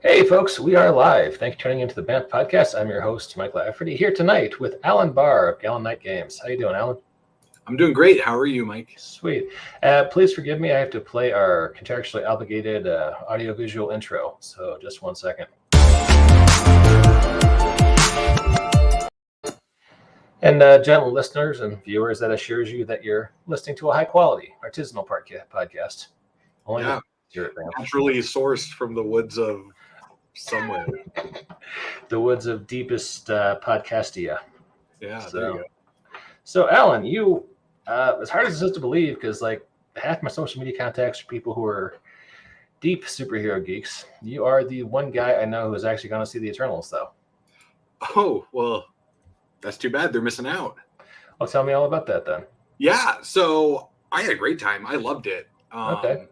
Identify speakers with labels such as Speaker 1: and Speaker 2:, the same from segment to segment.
Speaker 1: Hey, folks, we are live. Thank you for tuning into the BAMP podcast. I'm your host, Mike Lafferty, here tonight with Alan Bahr of Gallant Night Games. How you doing, Alan?
Speaker 2: I'm doing great. How are you, Mike?
Speaker 1: Sweet. Please forgive me. I have to play our contractually obligated audiovisual intro. So just one second. And gentle listeners and viewers, that assures you that you're listening to a high-quality artisanal podcast. Only
Speaker 2: yeah, naturally sourced from the woods of somewhere.
Speaker 1: The woods of deepest Podcastia.
Speaker 2: Yeah, there you go.
Speaker 1: So, Alan, you, as hard as it is to believe, because like half my social media contacts are people who are deep superhero geeks, you are the one guy I know who's actually going to see the Eternals, though.
Speaker 2: Oh, well, that's too bad. They're missing out.
Speaker 1: Well, tell me all about that then.
Speaker 2: Yeah, so I had a great time. I loved it.
Speaker 1: Okay.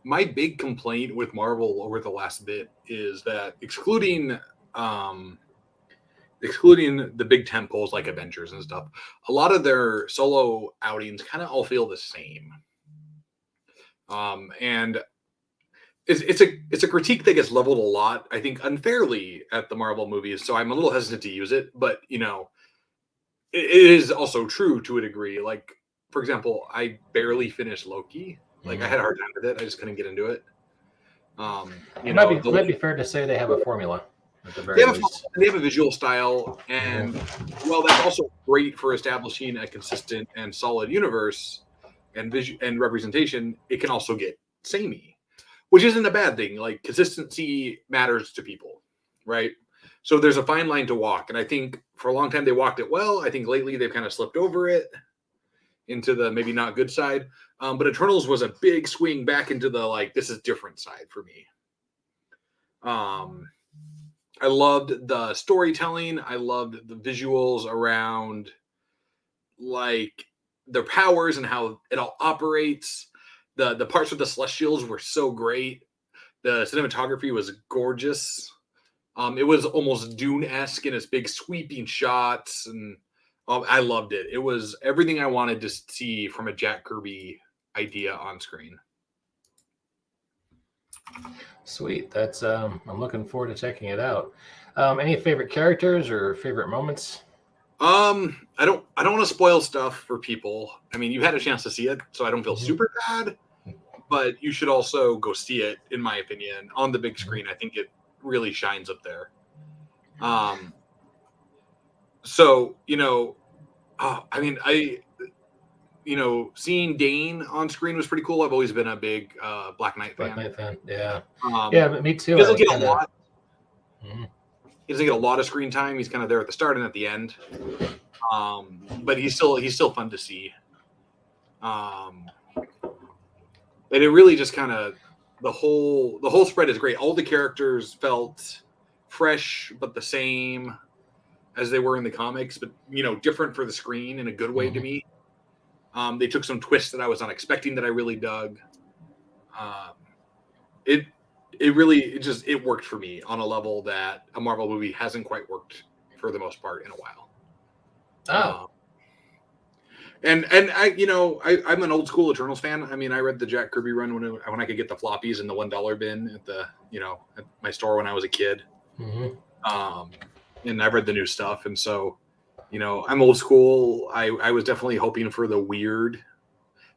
Speaker 2: My big complaint with Marvel over the last bit is that excluding the big tentpoles like Avengers and stuff, a lot of their solo outings kind of all feel the same. And it's a critique that gets leveled a lot, I think, unfairly at the Marvel movies. So I'm a little hesitant to use it, but it is also true to a degree. Like, for example, I barely finished Loki. Like, I had a hard time with it. I just couldn't get into it.
Speaker 1: It might be fair to say they have a formula. At the very least.
Speaker 2: They have a visual style, and well, that's also great for establishing a consistent and solid universe and representation. It can also get samey, which isn't a bad thing. Like, consistency matters to people, right? So there's a fine line to walk, and I think for a long time they walked it well. I think lately they've kind of slipped over it into the maybe not good side. But Eternals was a big swing back into the like, this is different side for me. I loved the storytelling. I loved the visuals around like their powers and how it all operates. The parts with the Celestials were so great. The cinematography was gorgeous. It was almost Dune-esque in its big sweeping shots, and I loved it. It was everything I wanted to see from a Jack Kirby idea on screen.
Speaker 1: Sweet. That's I'm looking forward to checking it out. Any favorite characters or favorite moments?
Speaker 2: I don't want to spoil stuff for people. I mean, you've had a chance to see it, so I don't feel super bad. But you should also go see it, in my opinion, on the big screen. I think it really shines up there. So, seeing Dane on screen was pretty cool. I've always been a big Black Knight fan.
Speaker 1: Yeah. But me too.
Speaker 2: He doesn't get a lot. He doesn't get a lot of screen time. He's kind of there at the start and at the end. But he's still fun to see. And it really just kind of the whole spread is great. All the characters felt fresh but the same as they were in the comics, but different for the screen in a good way to me. They took some twists that I was not expecting that I really dug. It worked for me on a level that a Marvel movie hasn't quite worked for the most part in a while. And I'm an old school Eternals fan. I mean, I read the Jack Kirby run when I could get the floppies in the $1 bin at my store when I was a kid. And I've read the new stuff, and so I'm old school. I was definitely hoping for the weird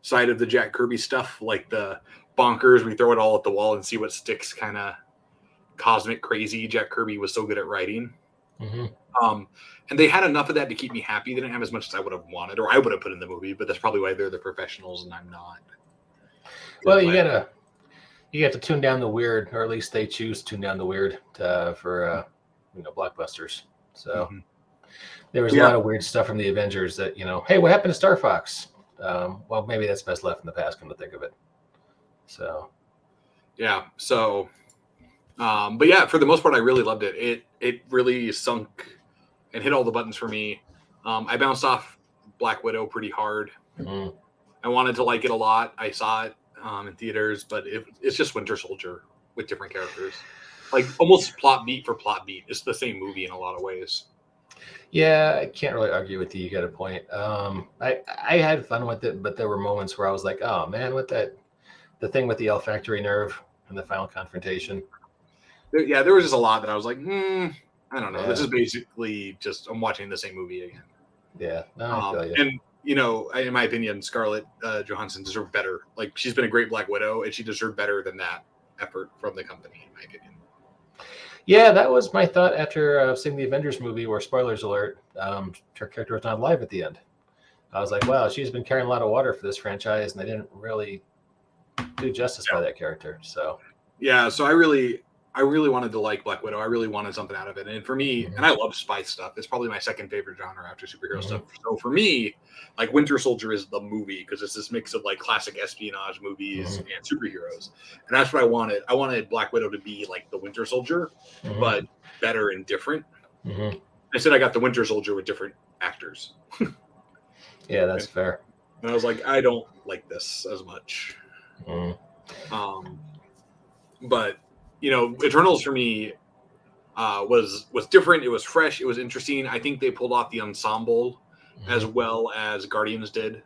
Speaker 2: side of the Jack Kirby stuff, like the bonkers, we throw it all at the wall and see what sticks, kind of cosmic crazy. Jack Kirby was so good at writing. And they had enough of that to keep me happy. They didn't have as much as I would have wanted, or I would have put in the movie, but that's probably why they're the professionals and I'm not.
Speaker 1: Well, you got to tune down the weird, or at least they choose to tune down the weird for blockbusters. So there was a lot of weird stuff from the Avengers that, hey, what happened to Star Fox? Well, maybe that's best left in the past, come to think of it. So
Speaker 2: but yeah, for the most part, I really loved it. It really sunk and hit all the buttons for me. I bounced off Black Widow pretty hard. I wanted to like it a lot. I saw it in theaters, but it's just Winter Soldier with different characters. Like almost plot beat for plot beat. It's the same movie in a lot of ways.
Speaker 1: Yeah, I can't really argue with you. You got a point. I had fun with it, but there were moments where I was like, oh man, the thing with the olfactory nerve and the final confrontation.
Speaker 2: there was just a lot that I was like, I don't know.
Speaker 1: Yeah.
Speaker 2: This is basically just I'm watching the same movie again.
Speaker 1: Yeah, no, I feel you.
Speaker 2: And in my opinion, Scarlett Johansson deserved better. Like she's been a great Black Widow, and she deserved better than that effort from the company, in my opinion.
Speaker 1: Yeah, that was my thought after seeing the Avengers movie, where spoilers alert, her character was not alive at the end. I was like, wow, she's been carrying a lot of water for this franchise, and they didn't really do justice by that character. So
Speaker 2: yeah, so I really wanted to like Black Widow. I really wanted something out of it. And for me, and I love spy stuff. It's probably my second favorite genre after superhero stuff. So for me, like Winter Soldier is the movie because it's this mix of like classic espionage movies and superheroes. And that's what I wanted. I wanted Black Widow to be like the Winter Soldier, but better and different. Instead, I got the Winter Soldier with different actors.
Speaker 1: Yeah, that's fair.
Speaker 2: And I was like, I don't like this as much. But Eternals for me was different. It was fresh. It was interesting. I think they pulled off the ensemble as well as Guardians did.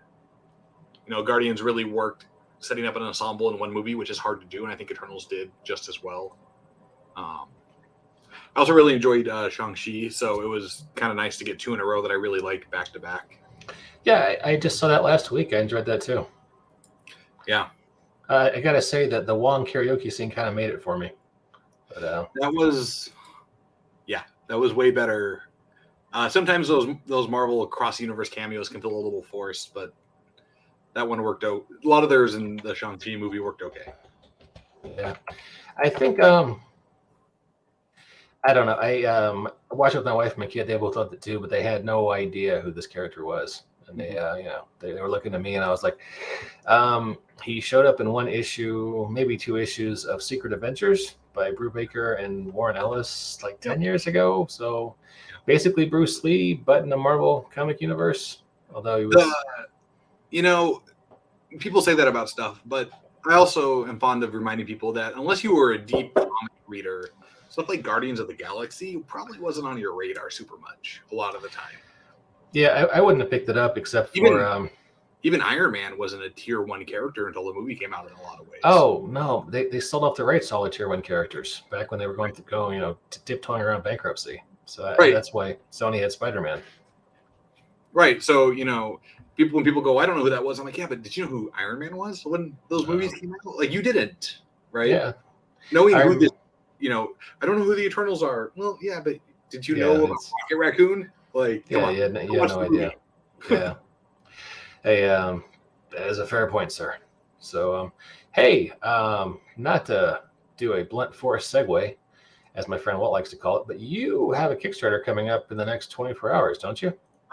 Speaker 2: Guardians really worked setting up an ensemble in one movie, which is hard to do, and I think Eternals did just as well. I also really enjoyed ShangChi, so it was kind of nice to get 2 in a row that I really liked back to back.
Speaker 1: Yeah, I just saw that last week. I enjoyed that too.
Speaker 2: Yeah.
Speaker 1: I gotta say that the Wong karaoke scene kind of made it for me. But,
Speaker 2: that was way better. Sometimes those Marvel cross-universe cameos can feel a little forced, but that one worked out. A lot of theirs in the Shang-Chi movie worked okay.
Speaker 1: Yeah, I think I don't know. I watched it with my wife and my kid. They both loved it too, but they had no idea who this character was. And they, they were looking at me, and I was like, he showed up in one issue, maybe 2 issues of Secret Adventures by Brubaker and Warren Ellis, like 10 years ago. So basically Bruce Lee, but in the Marvel comic universe. Although he was,
Speaker 2: people say that about stuff, but I also am fond of reminding people that unless you were a deep comic reader, stuff like Guardians of the Galaxy probably wasn't on your radar super much a lot of the time.
Speaker 1: Yeah, I wouldn't have picked it up except for
Speaker 2: even Iron Man wasn't a tier 1 character until the movie came out in a lot of ways.
Speaker 1: Oh no, they sold off the rights to all the tier 1 characters back when they were going to go, tiptoeing around bankruptcy. So that's why Sony had Spider-Man.
Speaker 2: Right. So when people go, I don't know who that was. I'm like, yeah, but did you know who Iron Man was when those movies came out? Like you didn't, right?
Speaker 1: Yeah.
Speaker 2: Knowing who this, I don't know who the Eternals are. Well, yeah, but did you know about Rocket Raccoon? Like,
Speaker 1: you had no idea. Yeah. Hey, that is a fair point, sir. So, hey, not to do a blunt force segue, as my friend Walt likes to call it, but you have a Kickstarter coming up in the next 24 hours, don't you?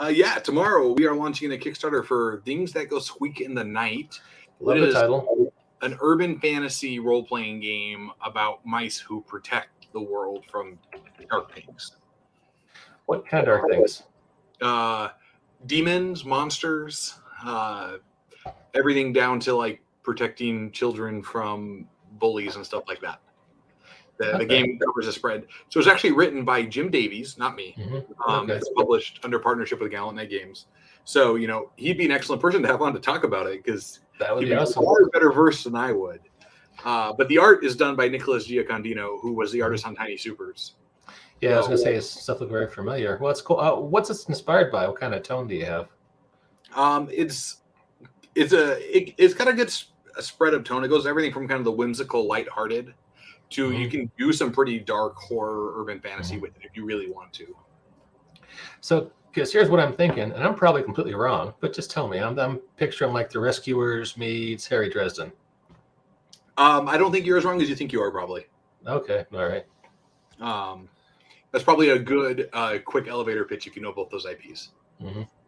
Speaker 2: Yeah, tomorrow we are launching a Kickstarter for Things That Go Squeak in the Night.
Speaker 1: Love the title.
Speaker 2: An urban fantasy role-playing game about mice who protect the world from dark things.
Speaker 1: What kind of dark things?
Speaker 2: Demons, monsters, everything down to like protecting children from bullies and stuff like that. The game covers a spread. So it's actually written by Jim Davies, not me. It's published under partnership with Gallant Games. So, he'd be an excellent person to have on to talk about it because
Speaker 1: that would be awesome.
Speaker 2: Far better versed than I would. But the art is done by Nicholas Giacondino, who was the artist on Tinychippers.
Speaker 1: Yeah, I was going to say his stuff look very familiar. Well, it's cool. What's it inspired by? What kind of tone do you have?
Speaker 2: It's got a good spread of tone. It goes everything from kind of the whimsical, lighthearted to you can do some pretty dark horror urban fantasy with it if you really want to.
Speaker 1: So, because here's what I'm thinking, and I'm probably completely wrong, but just tell me. I'm picturing like The Rescuers meets Harry Dresden.
Speaker 2: I don't think you're as wrong as you think you are, probably.
Speaker 1: Okay, all right.
Speaker 2: That's probably a good quick elevator pitch if you know both those IPs.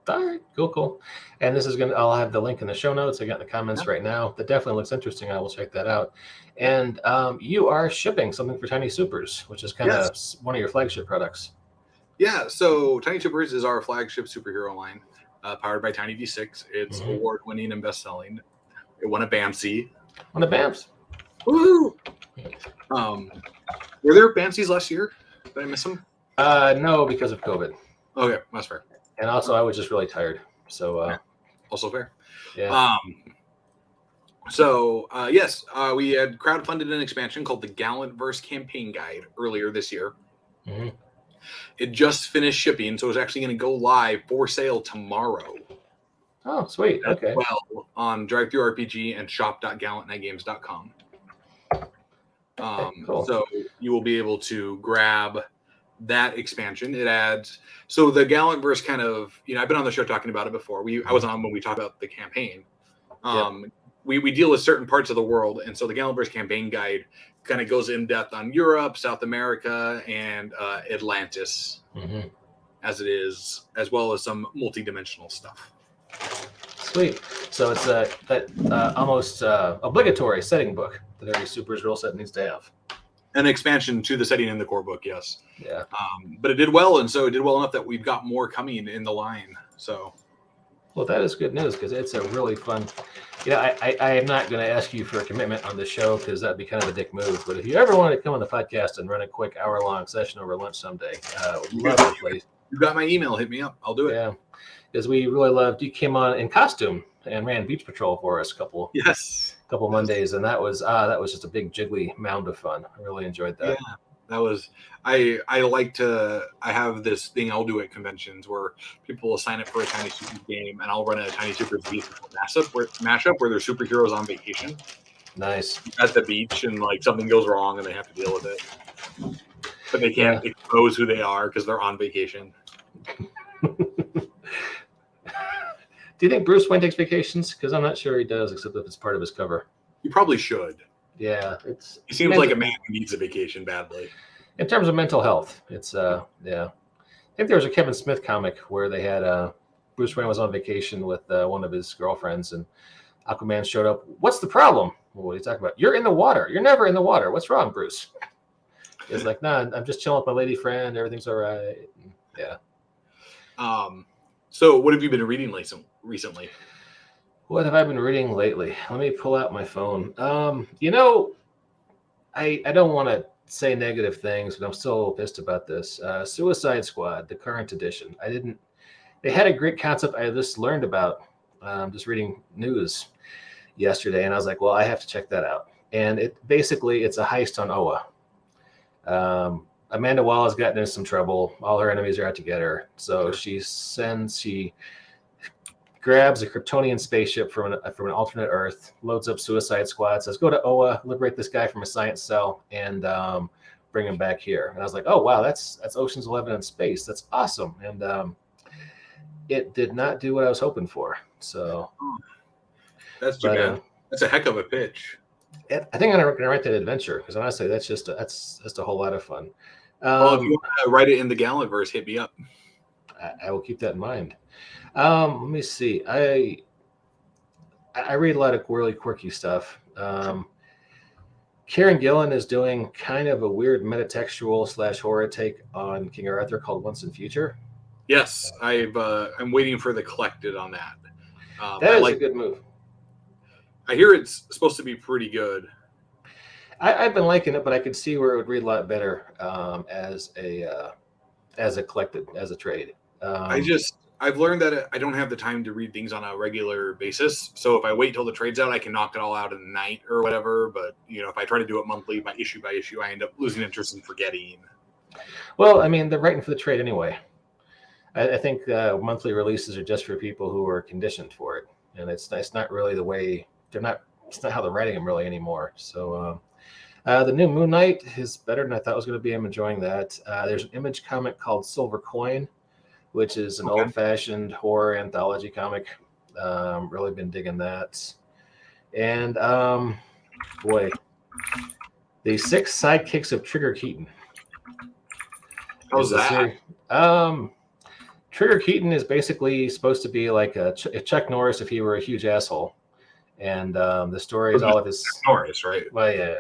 Speaker 1: All right, cool. And this is I'll have the link in the show notes. I got in the comments right now. That definitely looks interesting. I will check that out. And you are shipping something for Tinychippers, which is kind of one of your flagship products. Yeah,
Speaker 2: so Tinychippers is our flagship superhero line, powered by Tiny V6. It's award-winning and best-selling. It won a BAMC.
Speaker 1: Won a BAMS.
Speaker 2: Woo! Were there BAMCs last year? Did I miss them?
Speaker 1: No, because of COVID.
Speaker 2: Okay, that's fair.
Speaker 1: And also, I was just really tired. So,
Speaker 2: also fair.
Speaker 1: Yeah.
Speaker 2: So, yes, we had crowdfunded an expansion called the Gallant Verse Campaign Guide earlier this year.
Speaker 1: Mm-hmm.
Speaker 2: It just finished shipping, so it's actually going to go live for sale tomorrow.
Speaker 1: Oh, sweet. Okay.
Speaker 2: Well, on DriveThruRPG and shop.gallantnightgames.com.
Speaker 1: Cool.
Speaker 2: So you will be able to grab that expansion. It adds, so the Gallant Verse kind of, I've been on the show talking about it before. I was on when we talked about the campaign. We deal with certain parts of the world, and so the Gallant Verse Campaign Guide kind of goes in depth on Europe, South America, and Atlantis, as it is, as well as some multi-dimensional stuff.
Speaker 1: Sweet. So it's that almost obligatory setting book that every Supers rule set needs to have.
Speaker 2: An expansion to the setting in the core book, yes.
Speaker 1: Yeah.
Speaker 2: But it did well, and so it did well enough that we've got more coming in the line. So.
Speaker 1: Well, that is good news because it's a really fun. I am not going to ask you for a commitment on the show because that'd be kind of a dick move. But if you ever want to come on the podcast and run a quick hour-long session over lunch someday, would love to play.
Speaker 2: You got my email. Hit me up. I'll do it.
Speaker 1: Yeah, because we really loved. You came on in costume and ran Beach Patrol for us a couple Mondays, and that was just a big jiggly mound of fun. I really enjoyed that.
Speaker 2: Yeah, that was. I have this thing I'll do at conventions where people will sign up for a Tiny Super game, and I'll run a Tiny Super mashup where there's superheroes on vacation.
Speaker 1: Nice.
Speaker 2: At the beach, and like something goes wrong, and they have to deal with it, but they can't expose who they are because they're on vacation.
Speaker 1: Do you think Bruce Wayne takes vacations? Because I'm not sure he does, except if it's part of his cover.
Speaker 2: You probably should.
Speaker 1: Yeah,
Speaker 2: he seems like a man who needs a vacation badly.
Speaker 1: In terms of mental health, it's I think there was a Kevin Smith comic where they had Bruce Wayne was on vacation with one of his girlfriends, and Aquaman showed up. What's the problem? Well, what are you talking about? You're in the water. You're never in the water. What's wrong, Bruce? It's like, nah, I'm just chilling with my lady friend. Everything's all right. Yeah.
Speaker 2: So what have you been reading recently?
Speaker 1: What have I been reading lately? Let me pull out my phone. I don't want to say negative things, but I'm still a little pissed about this. Suicide Squad, the current edition. They had a great concept I just learned about just reading news yesterday, and I was like, well, I have to check that out. And it's a heist on Oa. Amanda Waller has gotten into some trouble. All her enemies are out to get her. So she grabs a Kryptonian spaceship from an alternate Earth, loads up Suicide Squad, says, go to Oa, liberate this guy from a science cell, and bring him back here. And I was like, oh, wow, that's Ocean's 11 in space. That's awesome. And it did not do what I was hoping for. So
Speaker 2: that's too bad. That's a heck of a pitch.
Speaker 1: I think I'm going to write that adventure because honestly, that's just a whole lot of fun.
Speaker 2: Well, if you want to write it in the Gallant verse, hit me up.
Speaker 1: I will keep that in mind. Let me see. I read a lot of really quirky stuff. Kieran Gillen is doing kind of a weird metatextual / horror take on King Arthur called Once and Future.
Speaker 2: Yes, I'm waiting for the collected on that.
Speaker 1: That is a good move.
Speaker 2: I hear it's supposed to be pretty good.
Speaker 1: I've been liking it, but I could see where it would read a lot better as a collected, as a trade.
Speaker 2: I've learned that I don't have the time to read things on a regular basis. So if I wait till the trade's out, I can knock it all out in the night or whatever. But if I try to do it monthly by issue, I end up losing interest and forgetting.
Speaker 1: Well, I mean, they're writing for the trade anyway. I think monthly releases are just for people who are conditioned for it, and it's not really the way they're not. It's not how they're writing them really anymore. So the new Moon Knight is better than I thought it was going to be. I'm enjoying that. There's an Image comic called Silver Coin, which is an old-fashioned horror anthology comic. Really been digging that. And the 6 Sidekicks of Trigger Keaton.
Speaker 2: How's that?
Speaker 1: Trigger Keaton is basically supposed to be like a Chuck Norris if he were a huge asshole. And the story is all of his
Speaker 2: Norris, right?
Speaker 1: Well, yeah.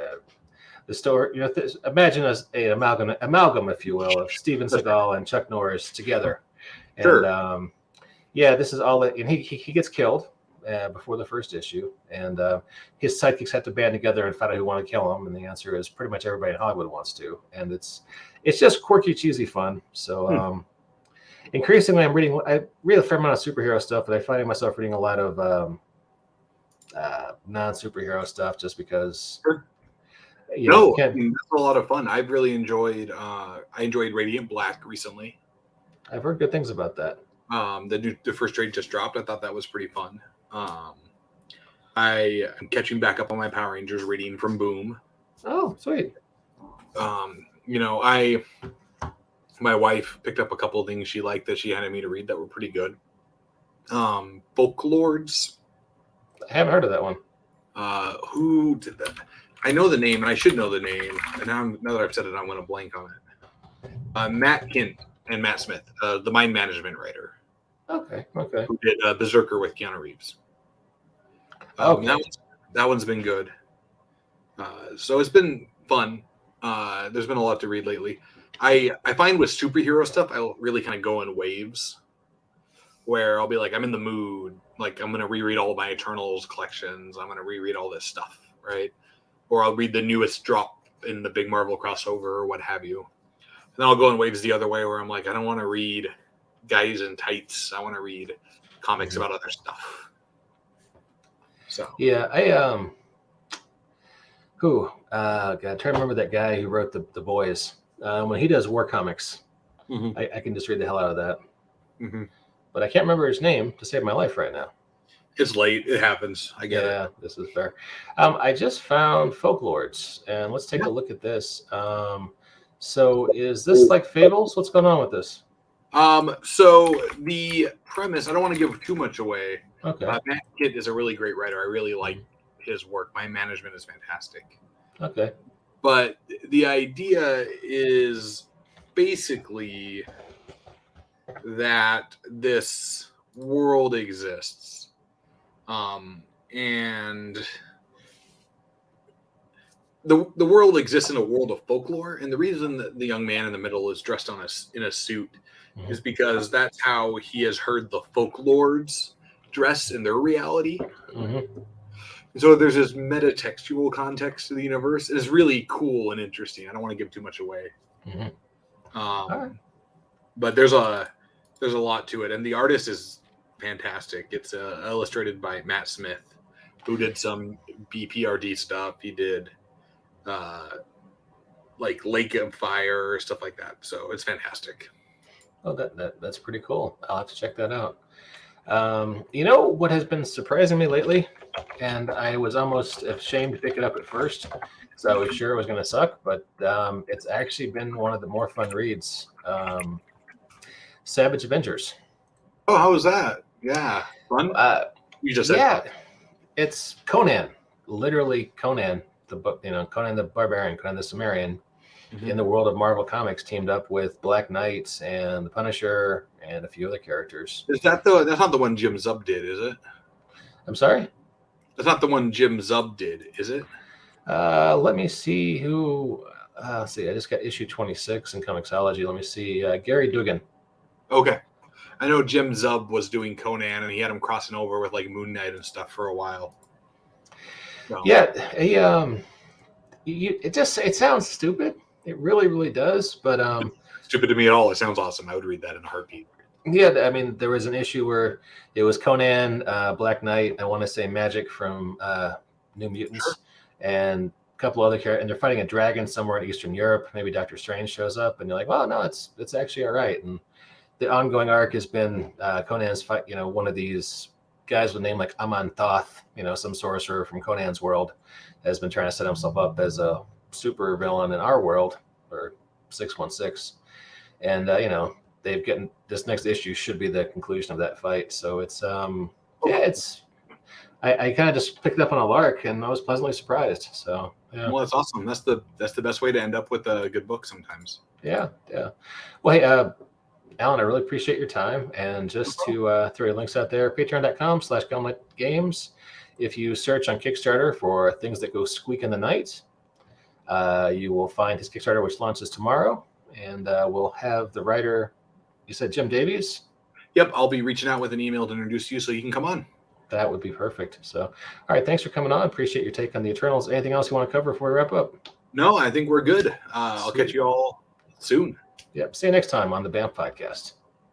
Speaker 1: The story, imagine an amalgam, if you will, of Steven Seagal and Chuck Norris together. And
Speaker 2: sure.
Speaker 1: This is all. And he gets killed before the first issue, and his sidekicks have to band together and find out who want to kill him. And the answer is pretty much everybody in Hollywood wants to. And it's just quirky, cheesy fun. So increasingly, I read a fair amount of superhero stuff, but I'm finding myself reading a lot of non-superhero stuff, just because.
Speaker 2: Sure.
Speaker 1: No,
Speaker 2: I mean, that's a lot of fun. I've really enjoyed. I enjoyed Radiant Black recently.
Speaker 1: I've heard good things about that.
Speaker 2: The first trade just dropped. I thought that was pretty fun. I am catching back up on my Power Rangers reading from Boom.
Speaker 1: Oh, sweet.
Speaker 2: My wife picked up a couple of things she liked that she handed me to read that were pretty good. Folklords.
Speaker 1: I haven't heard of that one.
Speaker 2: Who did that? I know the name, and I should know the name. And now that I've said it, I'm going to blank on it. Matt Kint and Matt Smith, the mind management writer.
Speaker 1: Okay.
Speaker 2: Who did Berserker with Keanu Reeves.
Speaker 1: Okay.
Speaker 2: That one's been good. So it's been fun. There's been a lot to read lately. I find with superhero stuff, I'll really kind of go in waves where I'll be like, I'm in the mood. Like, I'm going to reread all of my Eternals collections. I'm going to reread all this stuff, right? Or I'll read the newest drop in the big Marvel crossover or what have you. And then I'll go in waves the other way where I'm like, I don't want to read guys in tights. I want to read comics about other stuff. So
Speaker 1: yeah, I'm trying to remember that guy who wrote the Boys. When he does war comics, I can just read the hell out of that.
Speaker 2: Mm-hmm.
Speaker 1: But I can't remember his name to save my life right now.
Speaker 2: It's late. It happens. I get it.
Speaker 1: Yeah, this is fair. I just found Folklords, and let's take a look at this. So is this like Fables? What's going on with this?
Speaker 2: So the premise, I don't want to give too much away.
Speaker 1: Okay.
Speaker 2: Matt Kint is a really great writer. I really like his work. My management is fantastic.
Speaker 1: Okay.
Speaker 2: But the idea is basically that this world exists. And the world exists in a world of folklore, and the reason that the young man in the middle is dressed in a suit is because that's how he has heard the folklords dress in their reality. So there's this metatextual context to the universe. It's really cool and interesting. I don't want to give too much away. But there's a lot to it, and the artist is fantastic. It's illustrated by Matt Smith, who did some BPRD stuff. He did like Lake of Fire, stuff like that. So it's fantastic.
Speaker 1: Oh, that's pretty cool. I'll have to check that out. You know what has been surprising me lately, and I was almost ashamed to pick it up at first because I was sure it was going to suck, but it's actually been one of the more fun reads. Savage Avengers.
Speaker 2: Oh, how was that? Yeah, fun. You just said fun.
Speaker 1: It's Conan, literally Conan, Conan the Barbarian, Conan the Cimmerian, in the world of Marvel Comics, teamed up with Black Knight and the Punisher and a few other characters.
Speaker 2: Is that's not the one Jim Zub did, is it?
Speaker 1: I'm sorry?
Speaker 2: That's not the one Jim Zub did, is it?
Speaker 1: Let me see who. Let's see, I just got issue 26 in Comixology. Let me see. Gary Dugan.
Speaker 2: Okay. I know Jim Zub was doing Conan, and he had him crossing over with like Moon Knight and stuff for a while. So.
Speaker 1: Yeah, it sounds stupid. It really, really does. But
Speaker 2: stupid to me at all. It sounds awesome. I would read that in a heartbeat.
Speaker 1: Yeah, I mean, there was an issue where it was Conan, Black Knight, I want to say Magic from New Mutants, and a couple other characters, and they're fighting a dragon somewhere in Eastern Europe. Maybe Doctor Strange shows up, and you're like, well, no, it's actually all right. And the ongoing arc has been Conan's fight. One of these guys with a name like Amon Thoth, some sorcerer from Conan's world, has been trying to set himself up as a super villain in our world, or 616, and they've gotten this next issue should be the conclusion of that fight. So it's I kind of just picked it up on a lark, and I was pleasantly surprised. So yeah.
Speaker 2: Well, that's awesome. That's the best way to end up with a good book sometimes.
Speaker 1: Yeah. Well, hey, Alan, I really appreciate your time, and just to throw your links out there, patreon.com/GallatGames. If you search on Kickstarter for Things That Go Squeak in the Night, you will find his Kickstarter, which launches tomorrow, and we'll have the writer. You said Jim Davies?
Speaker 2: Yep, I'll be reaching out with an email to introduce you so you can come on.
Speaker 1: That would be perfect. So, all right, thanks for coming on. Appreciate your take on the Eternals. Anything else you want to cover before we wrap up?
Speaker 2: No, I think we're good. I'll catch you all soon.
Speaker 1: Yep, see you next time on the BAMF Podcast.